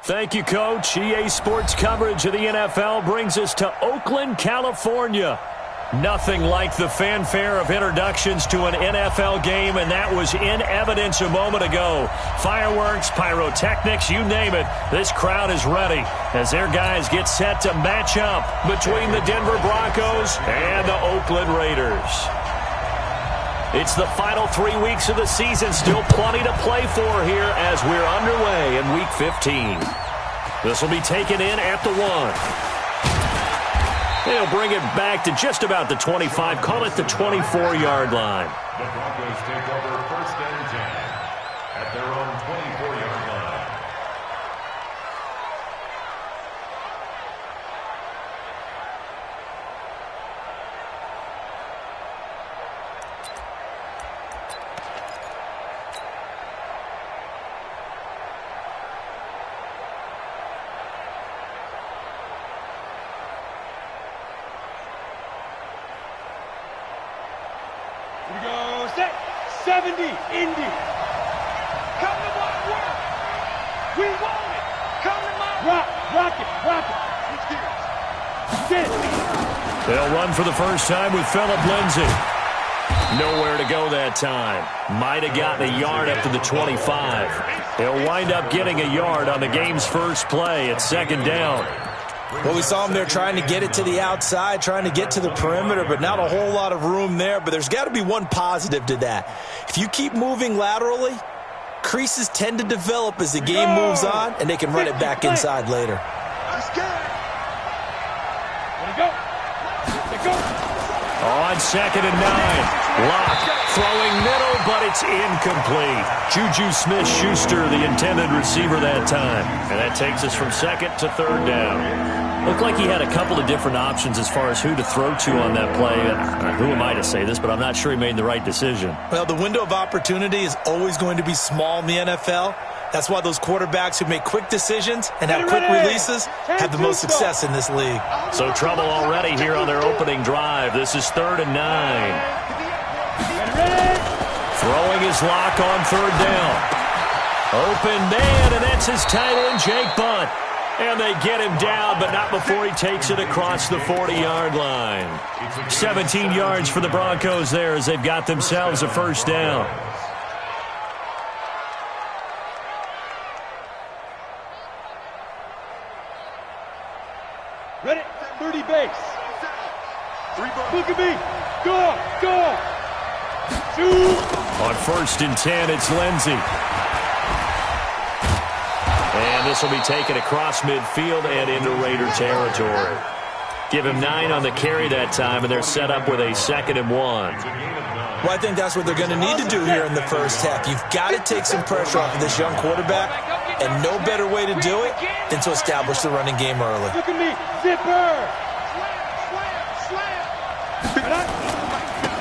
Thank you, Coach. EA Sports coverage of the NFL brings us to Oakland, California. Nothing like the fanfare of introductions to an NFL game, and that was in evidence a moment ago. Fireworks, pyrotechnics, you name it. This crowd is ready as their guys get set to match up between the Denver Broncos and the Oakland Raiders. It's the final 3 weeks of the season. Still plenty to play for here as we're underway in Week 15. This will be taken in at the 1. They'll bring it back to just about the 25. Call it the 24-yard line. The Broncos take over 1st and 10 at their own 24-yard line. Here we go, set, 70, Indy. Come to my work. We want it. Come to my rock it. Switch gears. Sit. They'll run for the first time with Phillip Lindsay. Nowhere to go that time. Might have gotten a yard up to the 25. They'll wind up getting a yard on the game's first play at 2nd down. Well, we saw him there trying to get it to the outside, trying to get to the perimeter, but not a whole lot of room there. But there's got to be one positive to that. If you keep moving laterally, creases tend to develop as the game moves on, and they can run it back inside later. Let's go. Let it go. On 2nd and 9. Lock throwing middle, but it's incomplete. Juju Smith-Schuster, the intended receiver that time. And that takes us from 2nd to 3rd down. Looked like he had a couple of different options as far as who to throw to on that play. Who am I to say this, but I'm not sure he made the right decision. Well, the window of opportunity is always going to be small in the NFL. That's why those quarterbacks who make quick decisions and have quick releases have the most success in this league. So trouble already here on their opening drive. This is 3rd and 9. Throwing his lock on 3rd down. Open man, and that's his tight end, Jake Bunt. And they get him down, but not before he takes it across the 40-yard line. 17 yards for the Broncos there as they've got themselves a first down. Ready? 30 base. Look at me. Go. 2. On 1st and 10, it's Lindsay. And this will be taken across midfield and into Raider territory. Give him 9 on the carry that time, and they're set up with a 2nd and 1. Well, I think that's what they're going to need to do here in the first half. You've got to take some pressure off of this young quarterback, and no better way to do it than to establish the running game early. Look at me. Zipper.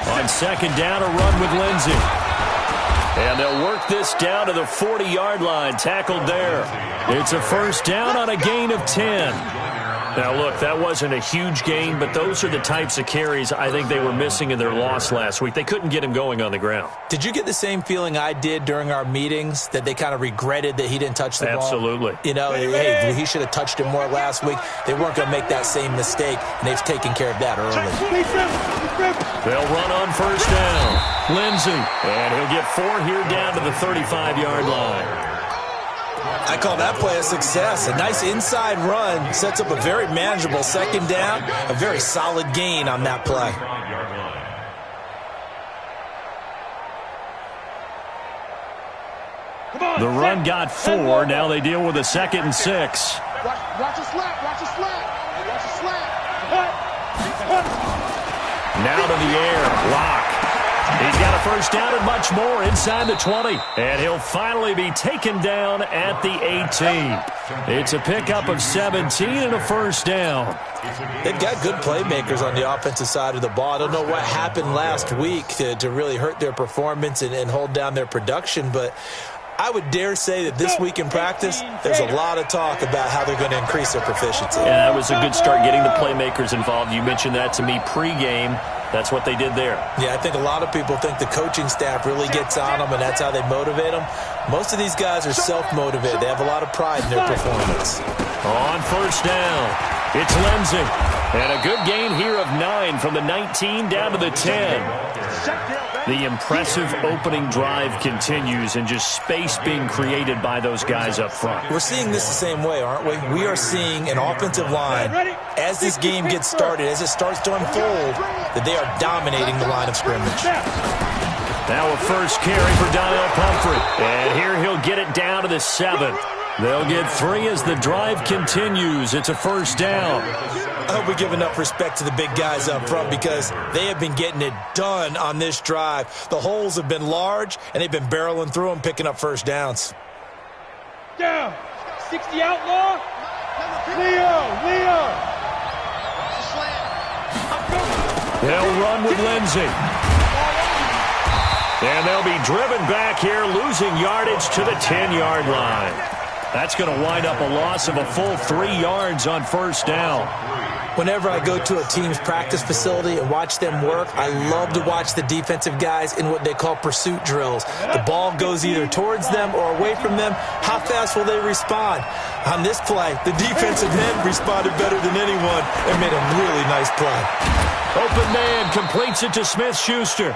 On 2nd down, a run with Lindsay. And they'll work this down to the 40-yard line, tackled there. It's a first down on a gain of 10. Now, look, that wasn't a huge gain, but those are the types of carries I think they were missing in their loss last week. They couldn't get him going on the ground. Did you get the same feeling I did during our meetings, that they kind of regretted that he didn't touch the ball? Absolutely. You know, hey, he should have touched it more last week. They weren't going to make that same mistake, and they've taken care of that early. They'll run on first down. Lindsay, and he'll get 4 here down to the 35-yard line. I call that play a success. A nice inside run sets up a very manageable 2nd down, a very solid gain on that play. The run got 4. Now they deal with a 2nd and 6. Watch a slap. Now to the air. Lock. He's got a first down and much more inside the 20. And he'll finally be taken down at the 18. It's a pickup of 17 and a first down. They've got good playmakers on the offensive side of the ball. I don't know what happened last week to really hurt their performance and hold down their production, but I would dare say that this week in practice, there's a lot of talk about how they're going to increase their proficiency. Yeah, that was a good start, getting the playmakers involved. You mentioned that to me pregame. That's what they did there. Yeah, I think a lot of people think the coaching staff really gets on them, and that's how they motivate them. Most of these guys are self-motivated. They have a lot of pride in their performance. On first down, it's Lindsey. And a good gain here of 9 from the 19 down to the 10. The impressive opening drive continues, and just space being created by those guys up front. We're seeing this the same way, aren't we? We are seeing an offensive line, as this game gets started, as it starts to unfold, that they are dominating the line of scrimmage. Now a first carry for Donnell Pumphrey. And here he'll get it down to the 7. They'll get 3 as the drive continues. It's a first down. I hope we give enough respect to the big guys up front, because they have been getting it done on this drive. The holes have been large, and they've been barreling through them, picking up first downs. Down. 60 outlaw. Leo. They'll run with Lindsey. And they'll be driven back here, losing yardage to the 10-yard line. That's going to wind up a loss of a full 3 yards on first down. Whenever I go to a team's practice facility and watch them work, I love to watch the defensive guys in what they call pursuit drills. The ball goes either towards them or away from them. How fast will they respond? On this play, the defensive end responded better than anyone and made a really nice play. Open man completes it to Smith-Schuster.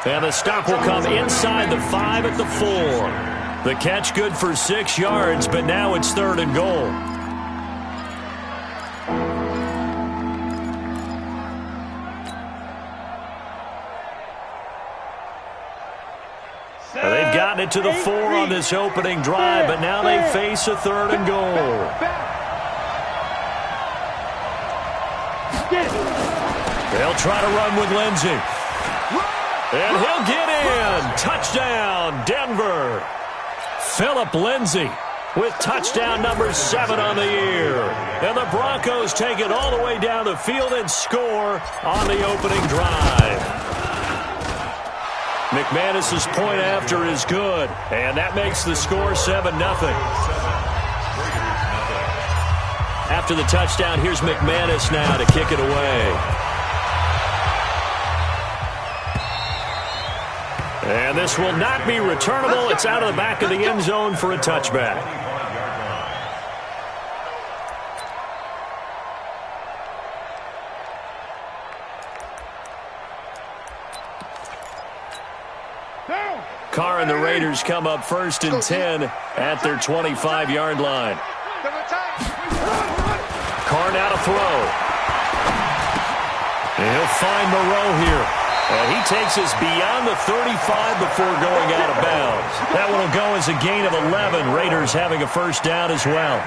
And the stop will come inside the 5 at the 4. The catch good for 6 yards, but now it's 3rd and goal. They've gotten it to the 4 on this opening drive, but now they face a 3rd and goal. They'll try to run with Lindsey. And he'll get in. Touchdown, Denver. Phillip Lindsey with touchdown number 7 on the year. And the Broncos take it all the way down the field and score on the opening drive. McManus's point after is good, and that makes the score 7-0. After the touchdown, here's McManus now to kick it away. And this will not be returnable. It's out of the back of the end zone for a touchback. Carr and the Raiders come up 1st and 10 at their 25-yard line. Carr now to throw. And he'll find Moreau here. And he takes us beyond the 35 before going out of bounds. That one will go as a gain of 11. Raiders having a first down as well.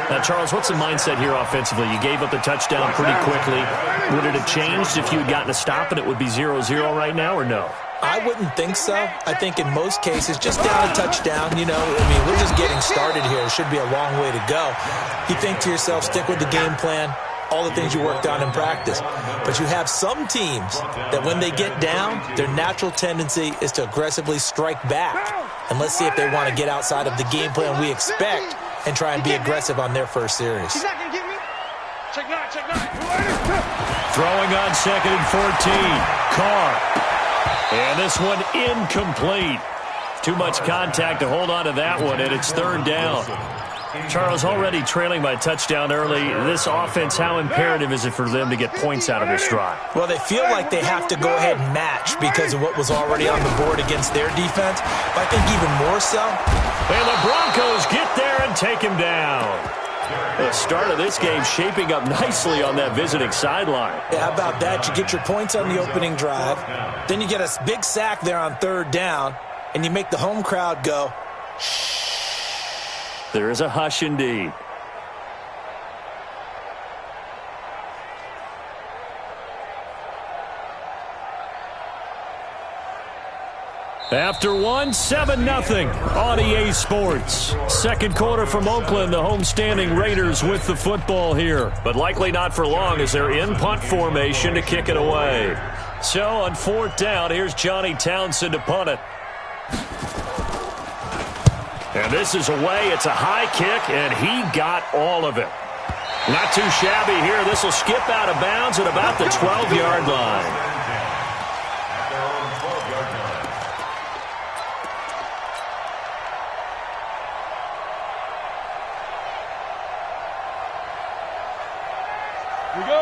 Now, Charles, what's the mindset here offensively? You gave up the touchdown pretty quickly. Would it have changed if you had gotten a stop and it would be 0-0 right now, or no? I wouldn't think so. I think in most cases, just down a touchdown, you know, I mean, we're just getting started here. It should be a long way to go. You think to yourself, stick with the game plan, all the things you worked on in practice. But you have some teams that when they get down, their natural tendency is to aggressively strike back. And let's see if they want to get outside of the game plan we expect and try and be aggressive on their first series. He's not going to get me. Check 9. Throwing on 2nd and 14. Carr. And this one incomplete. Too much contact to hold on to that one, and it's 3rd down. Charles, already trailing by touchdown early. This offense, how imperative is it for them to get points out of this drive? Well, they feel like they have to go ahead and match because of what was already on the board against their defense. But I think even more so. And the Broncos get there and take him down. The start of this game shaping up nicely on that visiting sideline. Yeah, how about that? You get your points on the opening drive. Then you get a big sack there on 3rd down. And you make the home crowd go, shh. There is a hush indeed. After one, 7-0 on EA Sports. Second quarter from Oakland, the homestanding Raiders with the football here. But likely not for long as they're in punt formation to kick it away. So on 4th down, here's Johnny Townsend to punt it. And this is away. It's a high kick, and he got all of it. Not too shabby here. This will skip out of bounds at about the 12-yard line.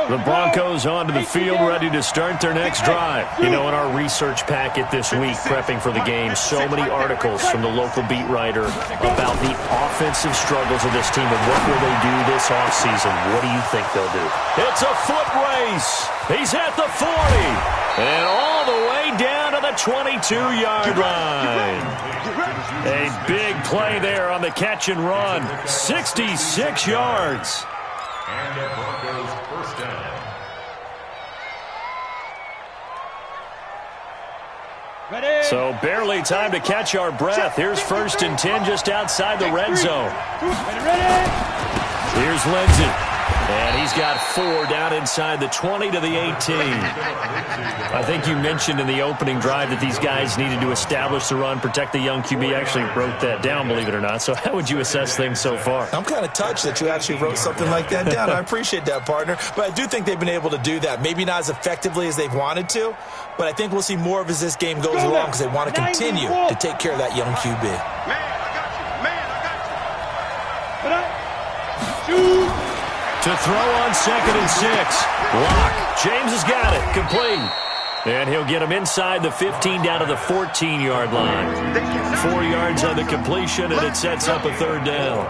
The Broncos onto the field, ready to start their next drive. You know, in our research packet this week, prepping for the game, so many articles from the local beat writer about the offensive struggles of this team and what will they do this offseason. What do you think they'll do? It's a foot race. He's at the 40 and all the way down to the 22-yard line. A big play there on the catch and run. 66 yards. And the Broncos first down. So barely time to catch our breath. Here's 1st and 10 just outside the red zone. Here's Lindsey. And he's got 4 down inside the 20 to the 18. I think you mentioned in the opening drive that these guys needed to establish the run, protect the young QB. I actually wrote that down, believe it or not. So how would you assess things so far? I'm kind of touched that you actually wrote something like that down. I appreciate that, partner. But I do think they've been able to do that. Maybe not as effectively as they've wanted to, but I think we'll see more of as this game goes along because they want to continue to take care of that young QB. Man, I got you. Shoot. To throw on 2nd and 6. Block. James has got it. Complete. And he'll get him inside the 15 down to the 14-yard line. 4 yards on the completion, and it sets up a 3rd down.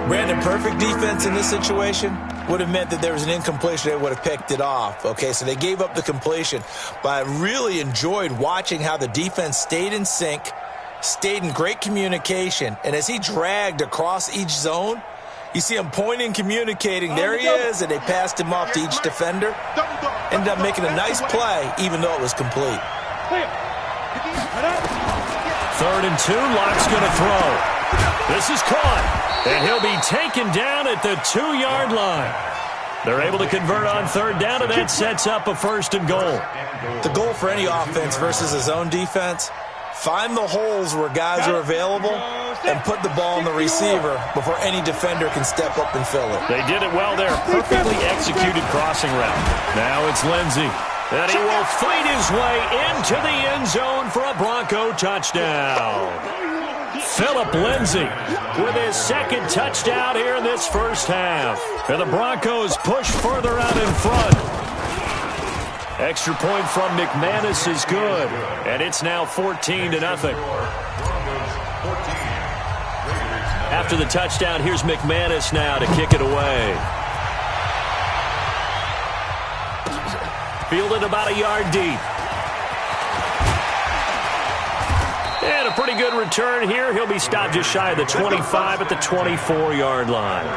Brandon, perfect defense in this situation would have meant that there was an incompletion. They would have picked it off. Okay, so they gave up the completion. But I really enjoyed watching how the defense stayed in sync, stayed in great communication, and as he dragged across each zone, you see him pointing, communicating. There he is, and they passed him off to each defender. Ended up making a nice play, even though it was complete. 3rd and 2. Locke's going to throw. This is caught, and he'll be taken down at the 2-yard line. They're able to convert on 3rd down, and that sets up a 1st and goal. The goal for any offense versus a zone defense, find the holes where guys are available and put the ball in the receiver before any defender can step up and fill it. They did it well there. Perfectly executed crossing route. Now it's Lindsey. And he will fight his way into the end zone for a Bronco touchdown. Phillip Lindsey with his 2nd touchdown here in this first half. And the Broncos push further out in front. Extra point from McManus is good. And it's now 14-0. After the touchdown, here's McManus now to kick it away. Fielded about a yard deep. And a pretty good return here. He'll be stopped just shy of the 25 at the 24-yard line.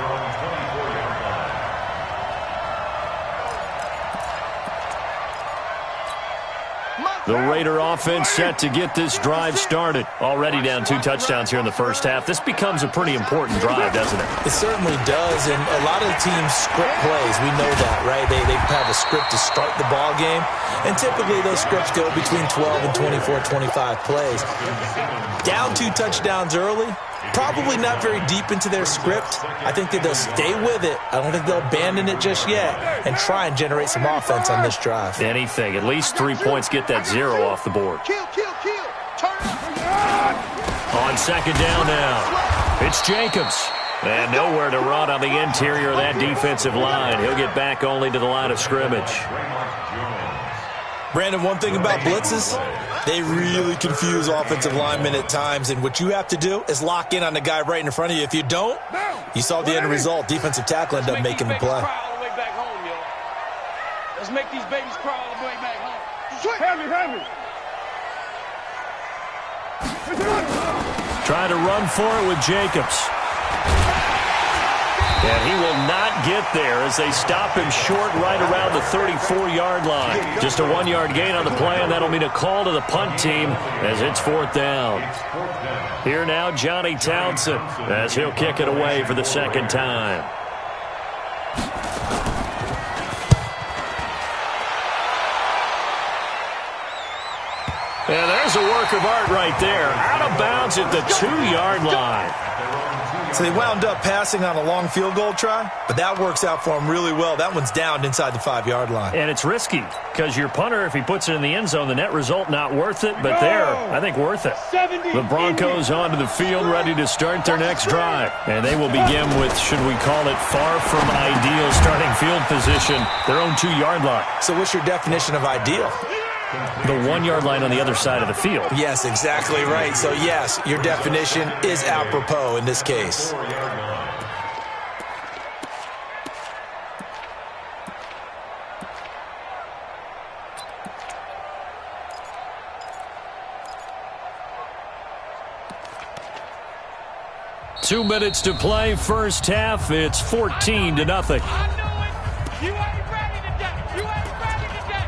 The Raider offense set to get this drive started. Already down 2 touchdowns here in the first half. This becomes a pretty important drive, doesn't it? It certainly does, and a lot of the teams script plays. We know that, right? They have a script to start the ball game, and typically those scripts go between 12 and 24, 25 plays. Down 2 touchdowns early, probably not very deep into their script. I think that they'll stay with it. I don't think they'll abandon it just yet and try and generate some offense on this drive. Anything. At least 3 points, get that 0 off the board. On 2nd down now, it's Jacobs. And nowhere to run on the interior of that defensive line. He'll get back only to the line of scrimmage. Brandon, one thing about blitzes, they really confuse offensive linemen at times, and what you have to do is lock in on the guy right in front of you. If you don't, you saw the end result. Defensive tackle ended up making the play. Let's make these babies crawl all the way back home. Have me. Trying to run for it with Jacobs. And he will not get there as they stop him short right around the 34-yard line. Just a 1-yard gain on the play, and that'll mean a call to the punt team as it's 4th down. Here now, Johnny Townsend, as he'll kick it away for the 2nd time. And there's a work of art right there. Out of bounds at the 2-yard line. So they wound up passing on a long field goal try, but that works out for them really well. That one's down inside the 5-yard line. And it's risky because your punter, if he puts it in the end zone, the net result not worth it, but there, I think worth it. The Broncos onto the field ready to start their next drive. And they will begin with, should we call it, far from ideal starting field position, their own 2-yard line. So what's your definition of ideal? The 1-yard line on the other side of the field. Yes, exactly right. So, yes, your definition is apropos in this case. Two minutes to play, first half. It's 14-0. You ain't ready today. You ain't ready today.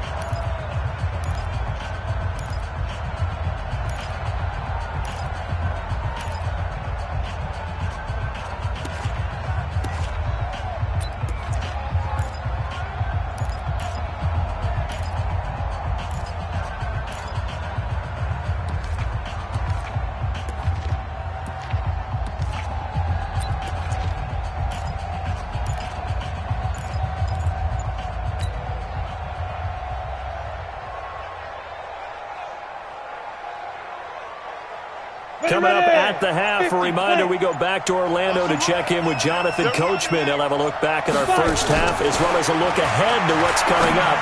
Coming up at the half, a reminder, we go back to Orlando to check in with Jonathan Coachman. He'll have a look back at our first half as well as a look ahead to what's coming up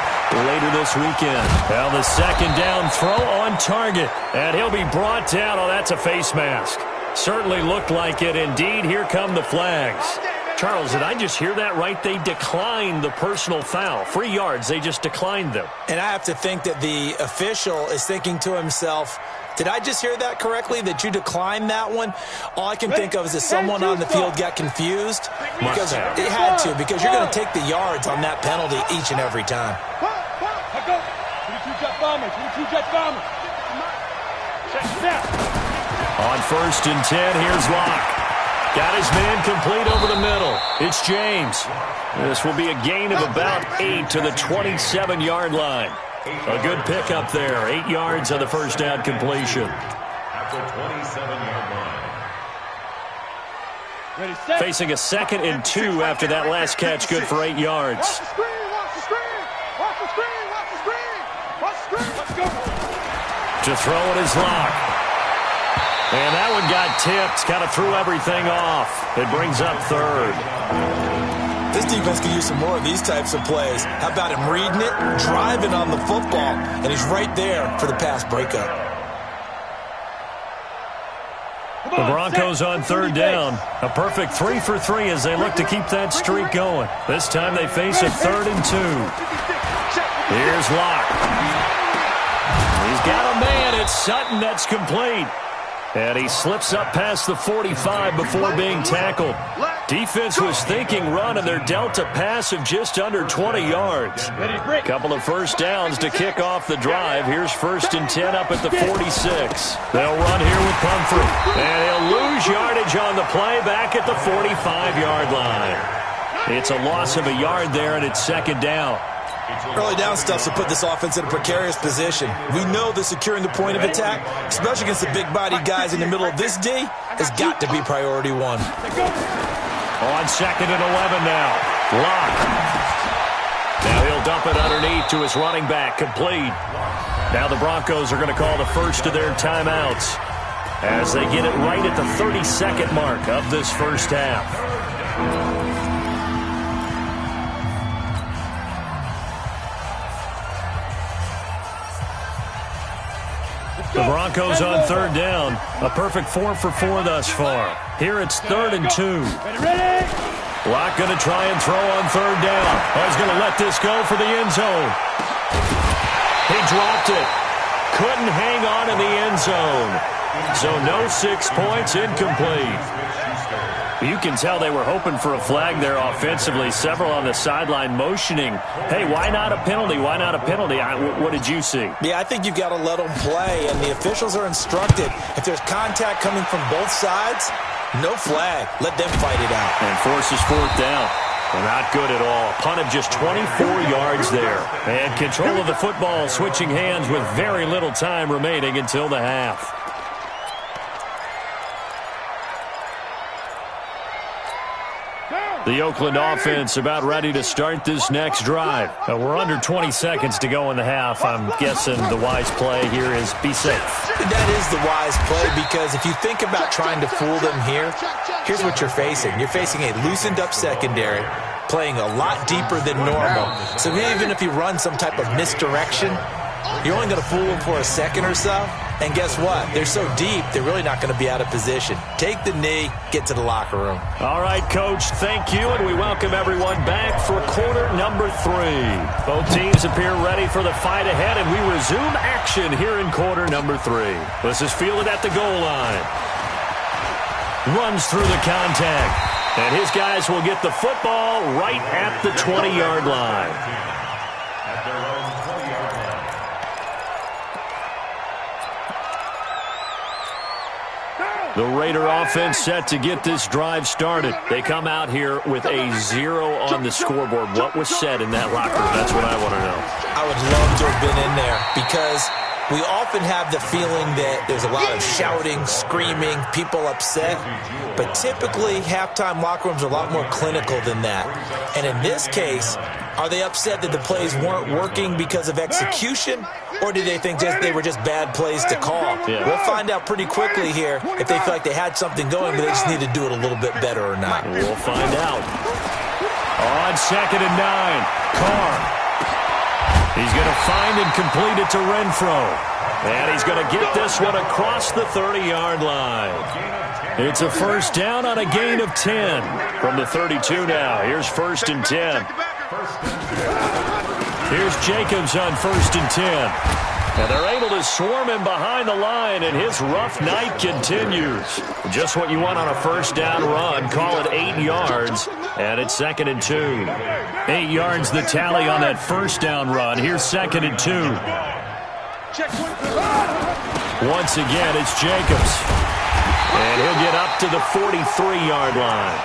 later this weekend. Well, the second down throw on target, and he'll be brought down. Oh, that's a face mask. Certainly looked like it. Indeed, here come the flags. Charles, did I just hear that right? They declined the personal foul. 3 yards, they just declined them. And I have to think that the official is thinking to himself, did I just hear that correctly, that you declined that one? All I can think of is that someone on the field got confused. Because it had to, because you're going to take the yards on that penalty each and every time. On 1st and 10, here's Locke. Got his man complete over the middle. It's James. This will be a gain of about 8 to the 27-yard line. A good pickup there. 8 yards on the first down completion. At the 27-yard line. Facing a 2nd and 2 after that last catch. Good for 8 yards. Watch the screen, watch the screen, watch the screen, watch the screen, watch the screen. Let's go. To throw it is Locke. And that one got tipped. Kind of threw everything off. It brings up 3rd. This defense could use some more of these types of plays. How about him reading it, driving on the football, and he's right there for the pass breakup. The Broncos on 3rd down. A perfect 3 for 3 as they look to keep that streak going. This time they face a 3rd and 2. Here's Locke. He's got a man. It's Sutton that's complete. And he slips up past the 45 before being tackled. Defense was thinking run, and they're dealt a pass of just under 20 yards. Couple of first downs to kick off the drive. Here's 1st and 10 up at the 46. They'll run here with Pumphrey. And he'll lose yardage on the play back at the 45-yard line. It's a loss of a yard there, and it's 2nd down. Early down stuff to put this offense in a precarious position. We know that securing the point of attack, especially against the big-bodied guys in the middle of this D, has got to be priority 1. On 2nd and 11 now. Locke. Now he'll dump it underneath to his running back. Complete. Now the Broncos are going to call the first of their timeouts as they get it right at the 30-second mark of this first half. The Broncos on 3rd down. A perfect 4 for 4 thus far. Here it's 3rd and 2. Locke going to try and throw on 3rd down. He's going to let this go for the end zone. He dropped it. Couldn't hang on in the end zone. So no 6 points, incomplete. You can tell they were hoping for a flag there offensively. Several on the sideline motioning, hey, why not a penalty? Why not a penalty? What did you see? Yeah, I think you've got to let them play, and the officials are instructed. If there's contact coming from both sides, no flag. Let them fight it out. And forces 4th down. Well, not good at all. Punt of just 24 yards there. And control of the football switching hands with very little time remaining until the half. The Oakland offense about ready to start this next drive. We're under 20 seconds to go in the half. I'm guessing the wise play here is be safe. That is the wise play, because if you think about trying to fool them here, here's what you're facing. You're facing a loosened up secondary, playing a lot deeper than normal. So even if you run some type of misdirection, you're only going to fool them for a second or so. And guess what? They're so deep, they're really not going to be out of position. Take the knee, get to the locker room. All right, Coach, thank you, and we welcome everyone back for quarter number 3. Both teams appear ready for the fight ahead, and we resume action here in quarter number 3. This is fielded at the goal line. Runs through the contact, and his guys will get the football right at the 20-yard line. At their own 20-yard line. The Raider offense set to get this drive started. They come out here with a 0 on the scoreboard. What was said in that locker room? That's what I want to know. I would love to have been in there, because we often have the feeling that there's a lot of shouting, screaming, people upset. But typically, halftime locker rooms are a lot more clinical than that. And in this case, are they upset that the plays weren't working because of execution? Or do they think they were just bad plays to call? Yeah. We'll find out pretty quickly here if they feel like they had something going, but they just need to do it a little bit better or not. We'll find out. On 2nd and 9, Carr. He's going to find and complete it to Renfro. And he's going to get this one across the 30-yard line. It's a first down on a gain of 10 from the 32 now. Here's 1st and 10. Here's Jacobs on 1st and 10. And they're able to swarm him behind the line, and his rough night continues. Just what you want on a first down run. Call it 8 yards, and it's 2nd and 2. 8 yards the tally on that first down run. Here's 2nd and 2. Once again, it's Jacobs. And he'll get up to the 43-yard line.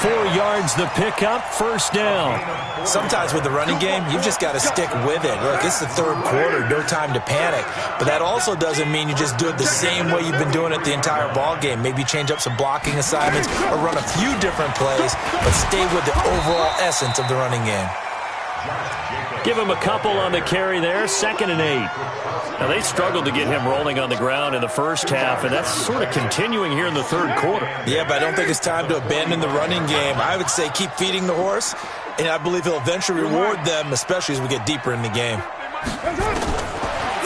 4 yards the pickup, first down. Sometimes with the running game, you've just got to stick with it. Look, it's the 3rd quarter, no time to panic. But that also doesn't mean you just do it the same way you've been doing it the entire ball game. Maybe change up some blocking assignments or run a few different plays, but stay with the overall essence of the running game. Give him a couple on the carry there, 2nd and 8. Now, they struggled to get him rolling on the ground in the first half, and that's sort of continuing here in the 3rd quarter. Yeah, but I don't think it's time to abandon the running game. I would say keep feeding the horse, and I believe he'll eventually reward them, especially as we get deeper in the game.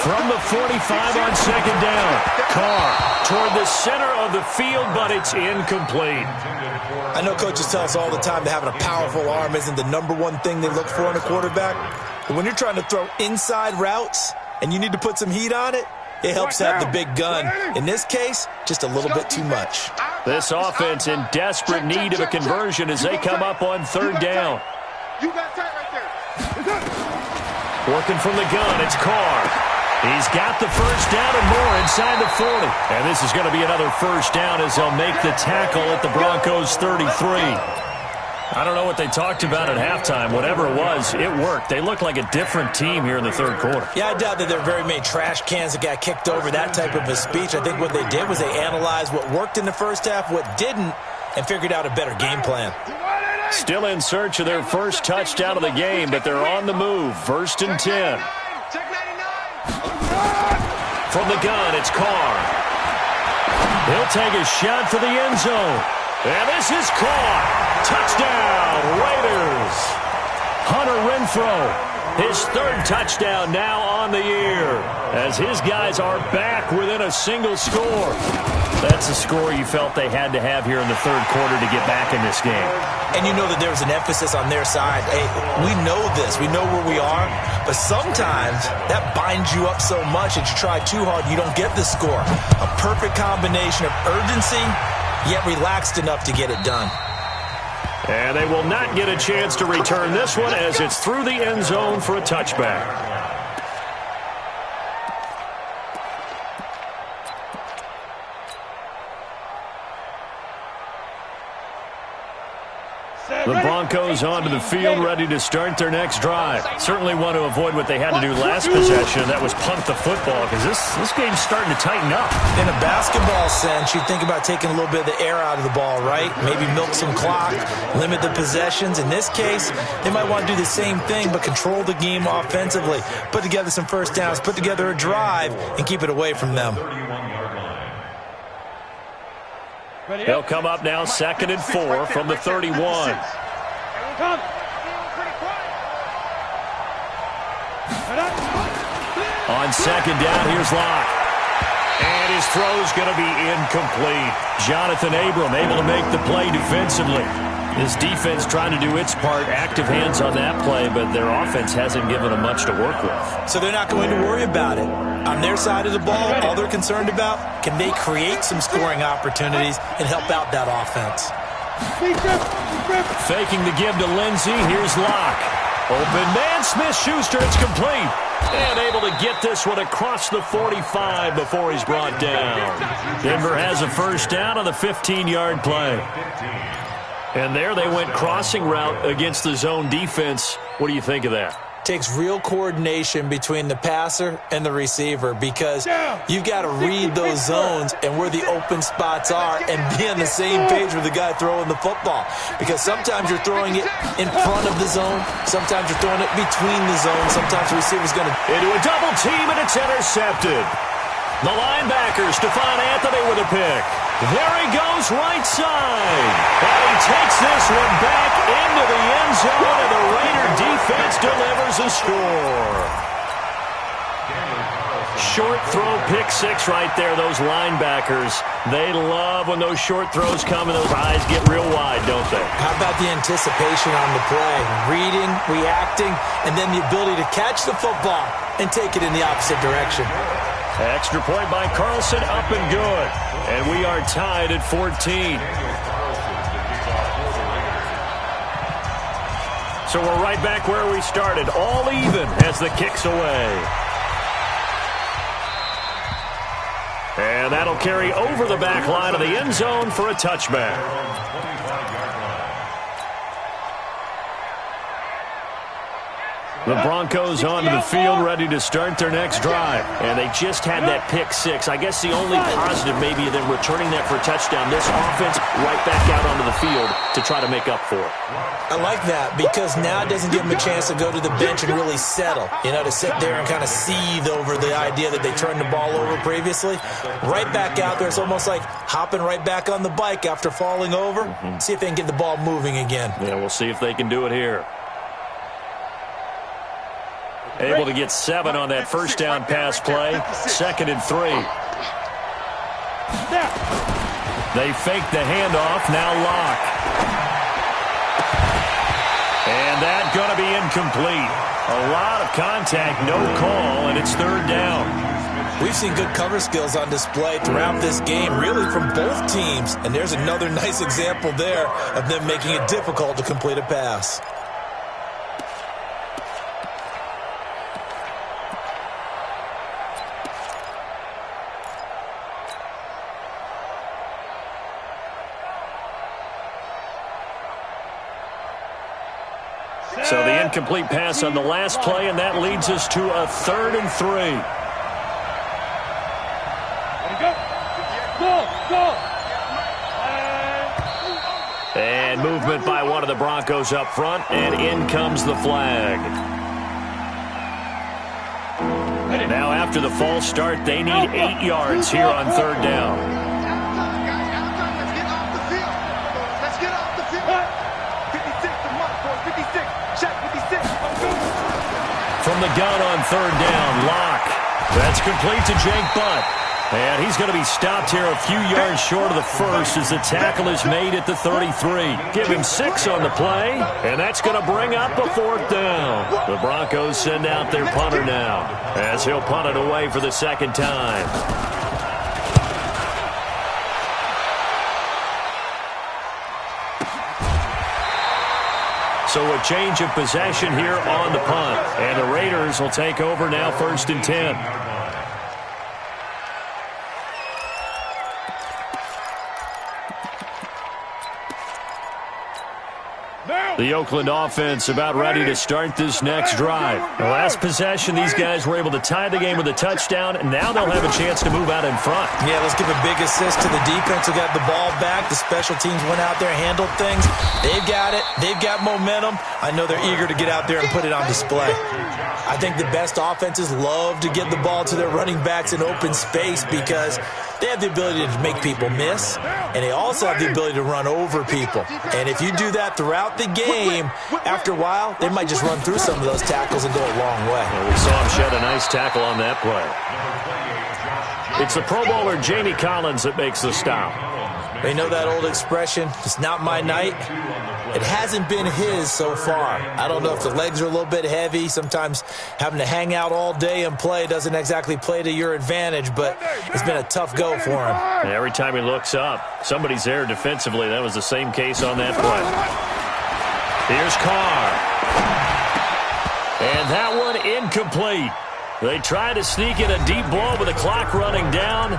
From the 45 on 2nd down, Carr toward the center of the field, but it's incomplete. I know coaches tell us all the time that having a powerful arm isn't the #1 thing they look for in a quarterback. But when you're trying to throw inside routes and you need to put some heat on it, it helps have the big gun. In this case, just a little bit too much. This offense in desperate need of a conversion as they come up on 3rd down. You got tight right there. Working from the gun, it's Carr. He's got the first down and more inside the 40. And this is going to be another first down as they'll make the tackle at the Broncos' 33. I don't know what they talked about at halftime. Whatever it was, it worked. They look like a different team here in the 3rd quarter. Yeah, I doubt that there are very many trash cans that got kicked over, that type of a speech. I think what they did was they analyzed what worked in the first half, what didn't, and figured out a better game plan. Still in search of their first touchdown of the game, but they're on the move. 1st and 10. From the gun, it's Carr. He'll take a shot for the end zone. And this is caught. Touchdown, Raiders. Hunter Renfro, his 3rd touchdown now on the year, as his guys are back within a single score. That's a score you felt they had to have here in the 3rd quarter to get back in this game. And you know that there was an emphasis on their side. Hey, we know this. We know where we are. But sometimes that binds you up so much that you try too hard, you don't get the score. A perfect combination of urgency, yet relaxed enough to get it done. And they will not get a chance to return this one as it's through the end zone for a touchback. The Broncos onto the field, ready to start their next drive. Certainly want to avoid what they had to do last possession. That was punt the football, because this game's starting to tighten up. In a basketball sense, you think about taking a little bit of the air out of the ball, right? Maybe milk some clock, limit the possessions. In this case, they might want to do the same thing, but control the game offensively. Put together some first downs, put together a drive, and keep it away from them. They'll come up now 2nd and 4 from the 31. On 2nd down, here's Locke. And his throw's going to be incomplete. Jonathan Abram able to make the play defensively. This defense trying to do its part, active hands on that play, but their offense hasn't given them much to work with. So they're not going to worry about it. On their side of the ball, all they're concerned about, can they create some scoring opportunities and help out that offense? Faking the give to Lindsey. Here's Locke. Open man, Smith-Schuster. It's complete. And able to get this one across the 45 before he's brought down. Denver has a first down on the 15-yard play. And there they went crossing route against the zone defense. What do you think of that? Takes real coordination between the passer and the receiver, because you've got to read those zones and where the open spots are and be on the same page with the guy throwing the football. Because sometimes you're throwing it in front of the zone, sometimes you're throwing it between the zones, sometimes the receiver's going to... Into a double team, and it's intercepted. The linebacker, Stephon Anthony with a pick. There he goes, right side. And he takes this one back into the end zone, and the Raider defense delivers a score. Short throw, pick six right there, those linebackers. They love when those short throws come and those eyes get real wide, don't they? How about the anticipation on the play? Reading, reacting, and then the ability to catch the football and take it in the opposite direction. Extra point by Carlson, up and good. And we are tied at 14. So we're right back where we started, all even as the kick's away. And that'll carry over the back line of the end zone for a touchback. The Broncos onto the field, ready to start their next drive. And they just had that pick six. I guess the only positive maybe of them returning that for a touchdown. This offense right back out onto the field to try to make up for it. I like that, because now it doesn't give them a chance to go to the bench and really settle. You know, to sit there and kind of seethe over the idea that they turned the ball over previously. Right back out there, it's almost like hopping right back on the bike after falling over. See if they can get the ball moving again. Yeah, we'll see if they can do it here. Able to get 7 on that first down pass play. 2nd and 3. They fake the handoff. Now Locke. And that's going to be incomplete. A lot of contact, no call, and it's 3rd down. We've seen good cover skills on display throughout this game, really from both teams. And there's another nice example there of them making it difficult to complete a pass. So the incomplete pass on the last play, and that leads us to a 3rd and 3. And movement by one of the Broncos up front, and in comes the flag. Now after the false start, they need 8 yards here on 3rd down. From the gun on 3rd down, Locke. That's complete to Jake Butt. And he's going to be stopped here a few yards short of the first as the tackle is made at the 33. Give him 6 on the play, and that's going to bring up a 4th down. The Broncos send out their punter now as he'll punt it away for the 2nd time. So a change of possession here on the punt. And the Raiders will take over now 1st and 10. The Oakland offense about ready to start this next drive. The last possession, these guys were able to tie the game with a touchdown, and now they'll have a chance to move out in front. Yeah, let's give a big assist to the defense who got the ball back. The special teams went out there, handled things. They've got it. They've got momentum. I know they're eager to get out there and put it on display. I think the best offenses love to get the ball to their running backs in open space because they have the ability to make people miss, and they also have the ability to run over people. And if you do that throughout the game, after a while, they might just run through some of those tackles and go a long way. Well, we saw him shed a nice tackle on that play. It's the Pro Bowler Jamie Collins that makes the stop. They know that old expression, it's not my night. It hasn't been his so far. I don't know if the legs are a little bit heavy. Sometimes having to hang out all day and play doesn't exactly play to your advantage, but it's been a tough go for him. And every time he looks up, somebody's there defensively. That was the same case on that play. Here's Carr. And that one incomplete. They try to sneak in a deep blow with the clock running down,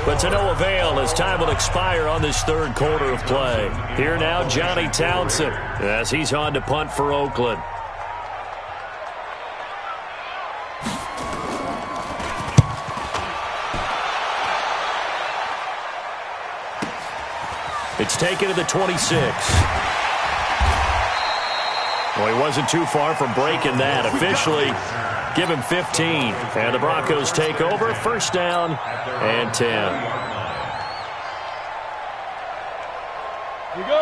but to no avail as time will expire on this third quarter of play. Here now, Johnny Townsend, as he's on to punt for Oakland. It's taken to the 26. Well, he wasn't too far from breaking that. Officially, give him 15. And the Broncos take over. First down and 10.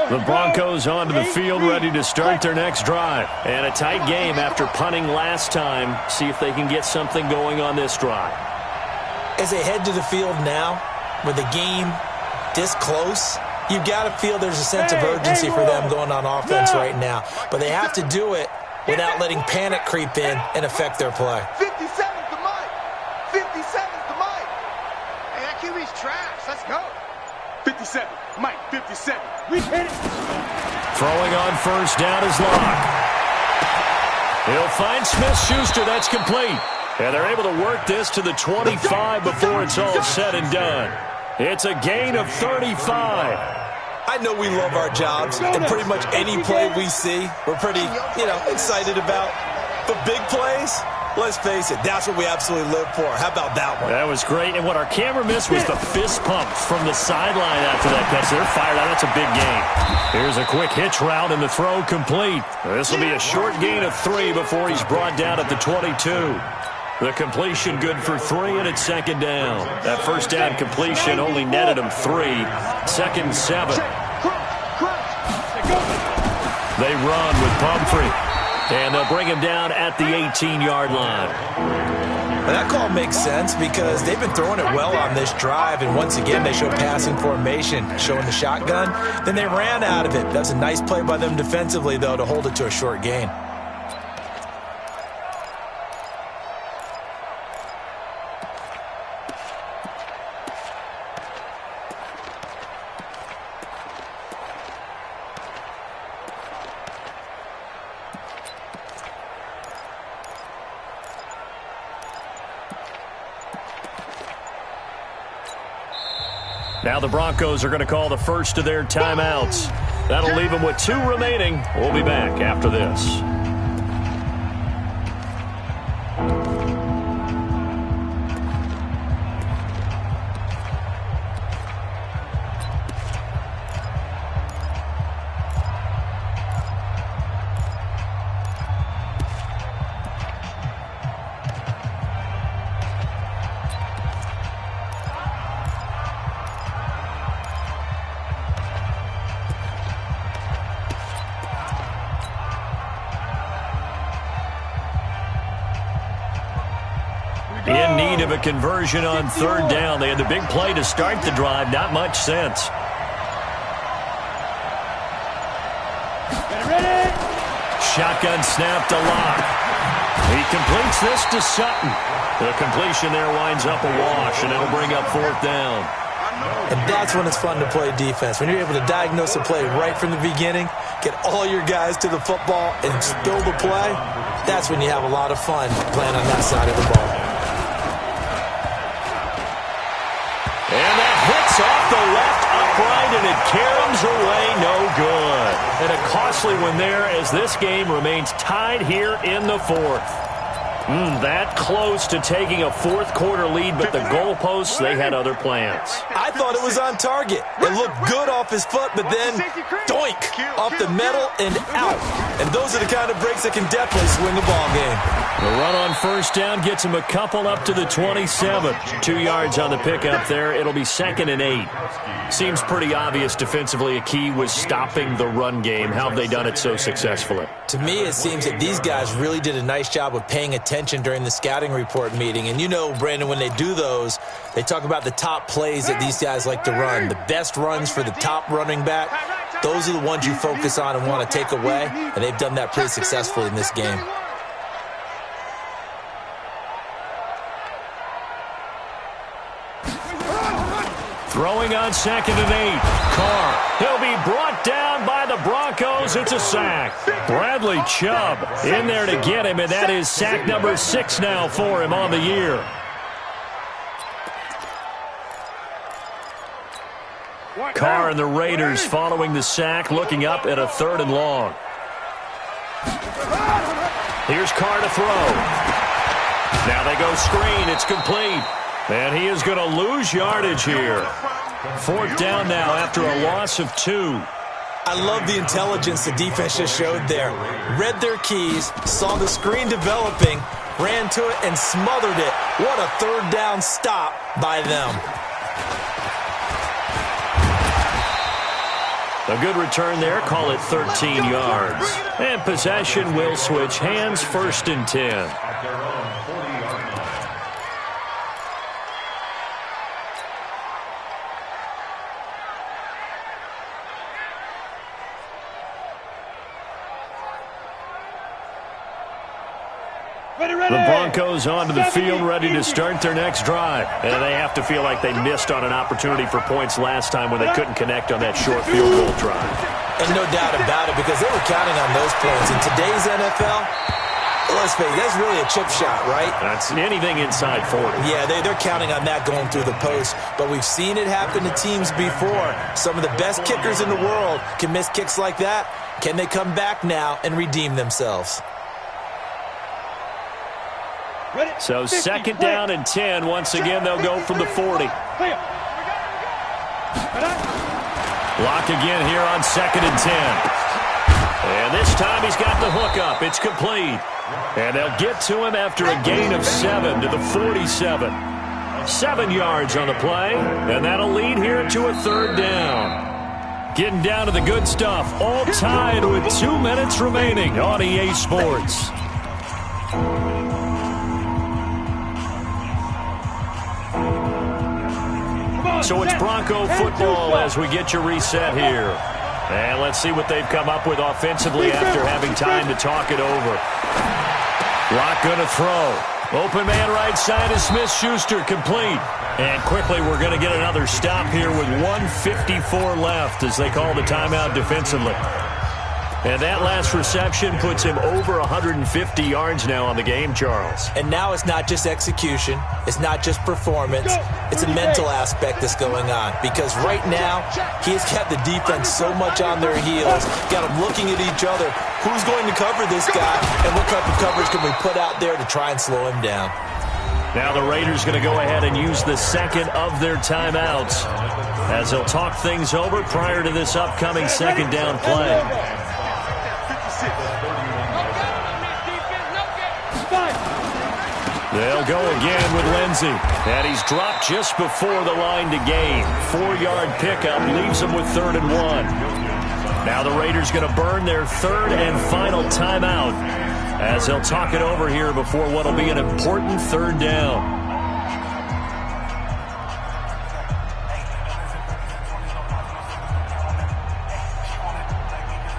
The Broncos onto the field, ready to start their next drive. And a tight game after punting last time. See if they can get something going on this drive. As they head to the field now, with the game this close, you've got to feel there's a sense of urgency for them going on offense right now. But they have to do it without letting panic creep in and affect their play. 57's the mic. 57's the mic. Hey, that QB's trash. Let's go. 57. Mike, 57. We hit it. Throwing on first down is Locke. He'll find Smith-Schuster. That's complete. And they're able to work this to the 25 before it's all said and done. It's a gain of 35. I know we love our jobs, and pretty much any play we see, we're pretty, excited about. But big plays, let's face it, that's what we absolutely live for. How about that one? That was great, and what our camera missed was the fist pump from the sideline after that catch. They're fired out. That's a big gain. Here's a quick hitch route, and the throw complete. This will be a short gain of 3 before he's brought down at the 22. The completion good for 3, and it's second down. That first down completion only netted him 3. Second 7. They run with Pumphrey, and they'll bring him down at the 18-yard line. Well, that call makes sense because they've been throwing it well on this drive, and once again they show passing formation, showing the shotgun. Then they ran out of it. That's a nice play by them defensively, though, to hold it to a short gain. Now the Broncos are going to call the first of their timeouts. That'll leave them with 2 remaining. We'll be back after this. In need of a conversion on third down. They had the big play to start the drive. Not much sense. Shotgun snap to Locke. He completes this to Sutton. The completion there winds up a wash, and it'll bring up fourth down. And that's when it's fun to play defense. When you're able to diagnose a play right from the beginning, get all your guys to the football, and spill the play, that's when you have a lot of fun playing on that side of the ball. And that hits off the left upright, and it caroms away no good. And a costly one there as this game remains tied here in the fourth. That close to taking a fourth-quarter lead, but the goalposts, they had other plans. I thought it was on target. It looked good off his foot, but then, doink, off the metal and out. And those are the kind of breaks that can definitely swing a ball game. The run on first down gets him a couple up to the 27. 2 yards on the pickup there. It'll be 2nd and 8. Seems pretty obvious defensively a key was stopping the run game. How have they done it so successfully? To me, it seems that these guys really did a nice job of paying attention during the scouting report meeting. And you know, Brandon, when they do those, they talk about the top plays that these guys like to run. The best runs for the top running back, those are the ones you focus on and want to take away. And they've done that pretty successfully in this game. Throwing on 2nd and 8. Carr. He'll be brought down by the Broncos. It's a sack. Bradley Chubb in there to get him, and that is sack number 6 now for him on the year. Carr and the Raiders following the sack, looking up at a 3rd and long. Here's Carr to throw. Now they go screen. It's complete. And he is going to lose yardage here. 4th down now after a loss of 2. I love the intelligence the defense just showed there. Read their keys, saw the screen developing, ran to it, and smothered it. What a 3rd down stop by them. A good return there. Call it 13 yards. And possession will switch hands. 1st and 10. The Broncos onto the field, ready to start their next drive. And they have to feel like they missed on an opportunity for points last time when they couldn't connect on that short field goal drive. And no doubt about it, because they were counting on those points. In today's NFL, let's face it, that's really a chip shot, right? That's anything inside 40. Yeah, they're counting on that going through the post. But we've seen it happen to teams before. Some of the best kickers in the world can miss kicks like that. Can they come back now and redeem themselves? So 2nd down and 10. Once again, they'll go from the 40. Lock again here on 2nd and 10. And this time he's got the hook up. It's complete. And they'll get to him after a gain of 7 to the 47. 7 yards on the play. And that'll lead here to a 3rd down. Getting down to the good stuff. All tied with 2 minutes remaining on EA Sports. So it's Bronco football as we get you reset here. And let's see what they've come up with offensively after having time to talk it over. Lock going to throw. Open man right side is Smith-Schuster, complete. And quickly we're going to get another stop here with 1:54 left as they call the timeout defensively. And that last reception puts him over 150 yards now on the game, Charles. And now it's not just execution. It's not just performance. It's a mental aspect that's going on. Because right now, he's got the defense so much on their heels. Got them looking at each other. Who's going to cover this guy? And what type of coverage can we put out there to try and slow him down? Now the Raiders going to go ahead and use the 2nd of their timeouts as they'll talk things over prior to this upcoming 2nd down play. They'll go again with Lindsey. And he's dropped just before the line to gain. 4-yard pickup leaves him with 3rd and 1. Now the Raiders going to burn their 3rd and final timeout as they'll talk it over here before what will be an important 3rd down.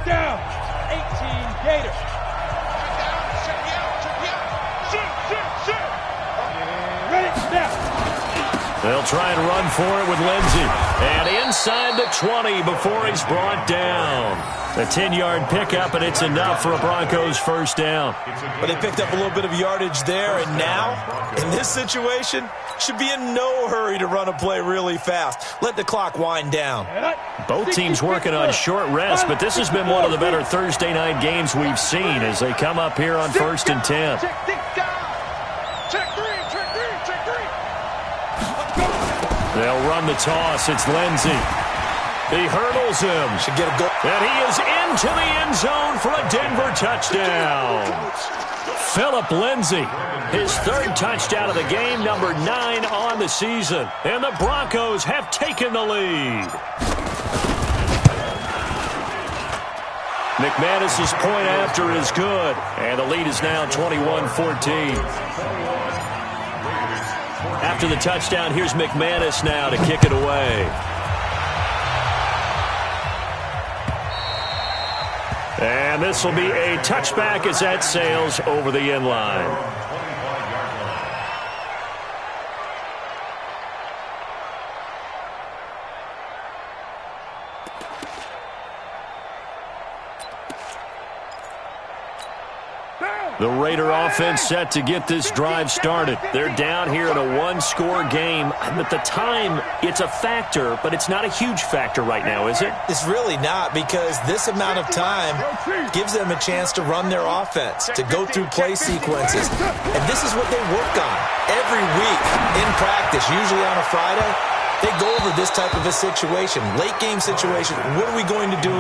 Down. 18 Gators. Ready, now. They'll try and run for it with Lindsey. And inside the 20 before he's brought down. A 10-yard pickup, and it's enough for a Broncos first down. But they picked up a little bit of yardage there, and now, in this situation, should be in no hurry to run a play really fast. Let the clock wind down. Both teams working on short rest, but this has been one of the better Thursday night games we've seen as they come up here on 1st and 10. They'll run the toss. It's Lindsey. He hurdles him. Should get a goal. And he is into the end zone for a Denver touchdown. Phillip Lindsey, his 3rd touchdown of the game, number 9 on the season. And the Broncos have taken the lead. McManus's point after is good. And the lead is now 21-14. After the touchdown, here's McManus now to kick it away. And this will be a touchback as that sails over the end line. The Raider offense set to get this drive started. They're down here in a one-score game. At the time, it's a factor, but it's not a huge factor right now, is it? It's really not, because this amount of time gives them a chance to run their offense, to go through play sequences. And this is what they work on every week in practice, usually on a Friday. They go over this type of a situation, late-game situation. What are we going to do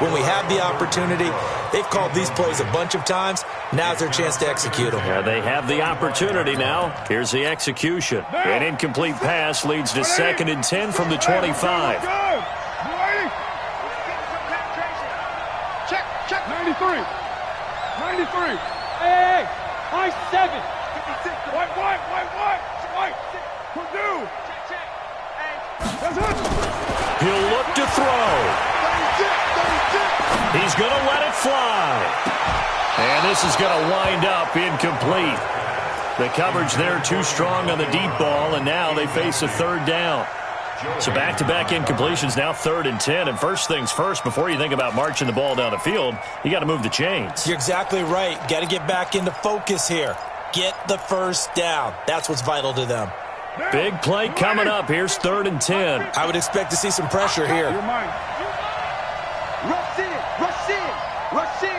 when we have the opportunity? They've called these plays a bunch of times. Now's their chance to execute them. Yeah, they have the opportunity now. Here's the execution. An incomplete pass leads to 2nd and 10 from the 25. Check. 93. Hey. I-7. White. Purdue. He'll look to throw. He's going to let it fly. And this is going to wind up incomplete. The coverage there too strong on the deep ball, and now they face a 3rd down. So back-to-back incompletions, now 3rd and 10. And first things first, before you think about marching the ball down the field, you got to move the chains. You're exactly right. Got to get back into focus here. Get the first down. That's what's vital to them. Big play coming up. Here's 3rd and 10. I would expect to see some pressure here. Rush in.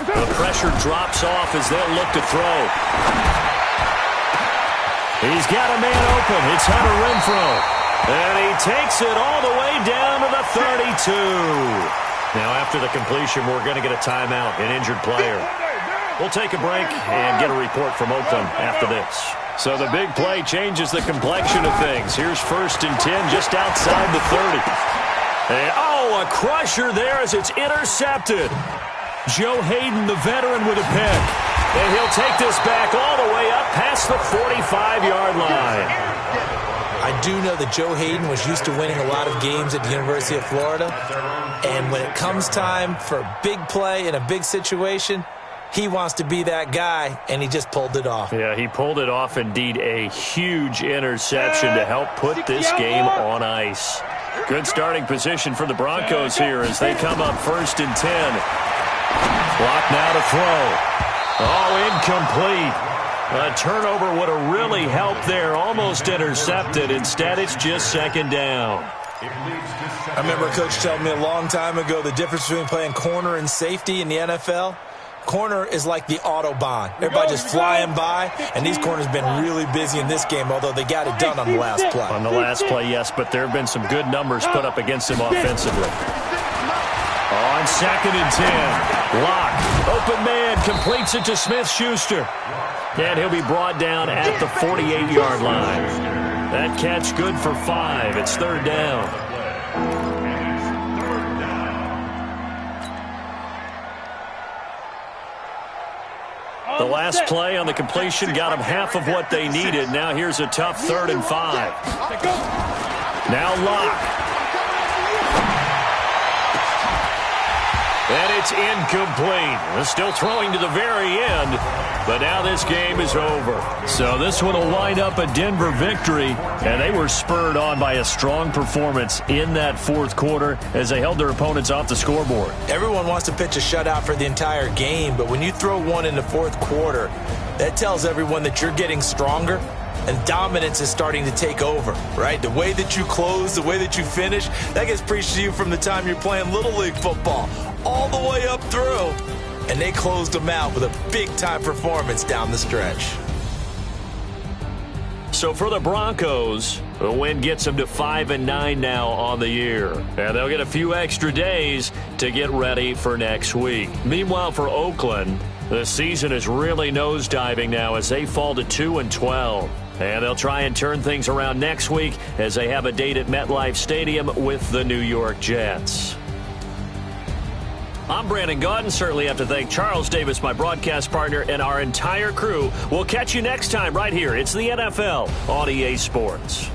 The pressure drops off as they'll look to throw. He's got a man open. It's Hunter Renfrow. And he takes it all the way down to the 32. Now after the completion, we're going to get a timeout, an injured player. We'll take a break and get a report from Oakland after this. So the big play changes the complexion of things. Here's 1st and 10 just outside the 30. And, a crusher there as it's intercepted. Joe Hayden, the veteran, with a pick. And he'll take this back all the way up past the 45-yard line. I do know that Joe Hayden was used to winning a lot of games at the University of Florida. And when it comes time for a big play in a big situation, he wants to be that guy, and he just pulled it off. Yeah, he pulled it off, indeed. A huge interception to help put this game on ice. Good starting position for the Broncos here as they come up 1st and 10. Clock now to throw. Incomplete. A turnover would have really helped there. Almost intercepted. Instead, it's just 2nd down. I remember a coach telling me a long time ago the difference between playing corner and safety in the NFL. Corner is like the Autobahn. Everybody just flying by, and these corners have been really busy in this game, although they got it done on the last play. On the last play, yes, but there have been some good numbers put up against him offensively. On 2nd and 10, Locke, open man, completes it to Smith-Schuster. And he'll be brought down at the 48-yard line. That catch good for 5. It's 3rd down. The last play on the completion got them half of what they needed. Now here's a tough 3rd and 5. Now Locke. And it's incomplete. Still throwing to the very end. But now this game is over. So this one will wind up a Denver victory, and they were spurred on by a strong performance in that fourth quarter as they held their opponents off the scoreboard. Everyone wants to pitch a shutout for the entire game, but when you throw one in the fourth quarter, that tells everyone that you're getting stronger and dominance is starting to take over, right? The way that you close, the way that you finish, that gets preached to you from the time you're playing Little League football all the way up through. And they closed them out with a big-time performance down the stretch. So for the Broncos, the win gets them to 5-9 now on the year. And they'll get a few extra days to get ready for next week. Meanwhile, for Oakland, the season is really nosediving now as they fall to 2-12. And they'll try and turn things around next week as they have a date at MetLife Stadium with the New York Jets. I'm Brandon Gaudin. Certainly have to thank Charles Davis, my broadcast partner, and our entire crew. We'll catch you next time right here. It's the NFL on EA Sports.